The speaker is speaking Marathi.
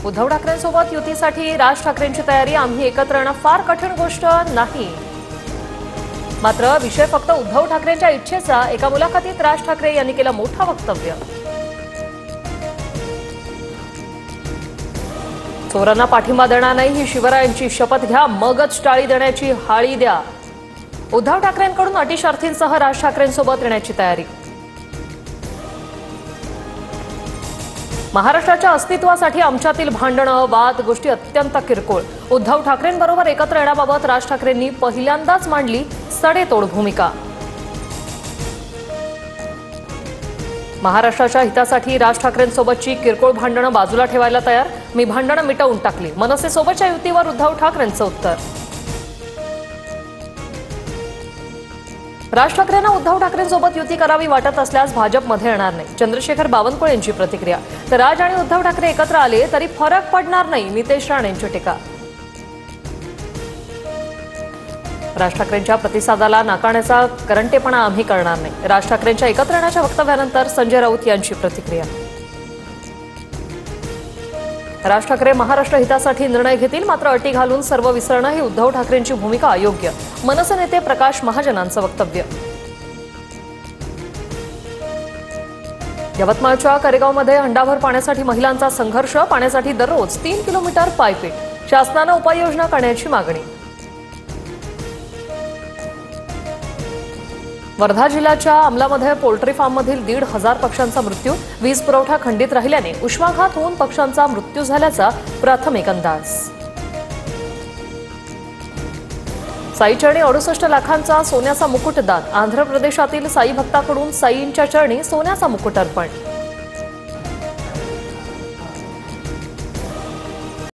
उद्धव ठाकरेंसोबत युतीसाठी राज ठाकरेंची तयारी. आम्ही एकत्र येणं फार कठीण गोष्ट नाही. मात्र विषय फक्त उद्धव ठाकरेंच्या इच्छेचा. एका मुलाखतीत राज ठाकरे यांनी केलं मोठं वक्तव्य. चोरांना पाठिंबा देणार नाही ही शिवरायांची शपथ घ्या, मगच टाळी देण्याची हाळी द्या. उद्धव ठाकरेंकडून अटी शर्थींसह राज ठाकरेंसोबत येण्याची तयारी. महाराष्ट्राच्या अस्तित्वासाठी आमच्यातील भांडणं, वाद, गोष्टी अत्यंत किरकोळ. उद्धव ठाकरेंबरोबर एकत्र येण्याबाबत राज ठाकरेंनी पहिल्यांदाच मांडली सडेतोड भूमिका. महाराष्ट्राच्या हितासाठी राज ठाकरेंसोबतची किरकोळ भांडणं बाजूला ठेवायला तयार. मी भांडणं मिटवून टाकली. मनसेसोबतच्या युतीवर उद्धव ठाकरेंचं उत्तर. राज ठाकरेंना उद्धव ठाकरेंसोबत युती करावी वाटत असल्यास भाजपमध्ये येणार नाही. चंद्रशेखर बावनकुळे यांची प्रतिक्रिया. तर राज आणि उद्धव ठाकरे एकत्र आले तरी फरक पडणार नाही, नितेश राणेंची टीका. राज ठाकरेंच्या प्रतिसादाला नाकारण्याचा करंटेपणा आम्ही करणार नाही. राज ठाकरेंच्या एकत्र येण्याच्या वक्तव्यानंतर संजय राऊत यांची प्रतिक्रिया. राज ठाकरे महाराष्ट्र हितासाठी निर्णय घेतील, मात्र अटी घालून सर्व विसरणं ही उद्धव ठाकरेंची भूमिका अयोग्य. मनसे नेते प्रकाश महाजनांचं वक्तव्य. यवतमाळच्या करेगावमध्ये हंडाभर पाण्यासाठी महिलांचा संघर्ष. पाण्यासाठी दररोज 3 किलोमीटर पायपीट. शासनानं उपाययोजना करण्याची मागणी. वर्धा जिल्ह्याच्या अमलामध्ये पोल्ट्री फार्ममधील 1,500 पक्ष्यांचा मृत्यू. वीज पुरवठा खंडित राहिल्याने उष्माघात होऊन पक्ष्यांचा मृत्यू झाल्याचा प्राथमिक अंदाज. साई चरणी 68 लाखांचा सोन्याचा मुकुट दान. आंध्र प्रदेशातील साई भक्ताकडून साईंच्या चरणी सोन्याचा मुकुट अर्पण.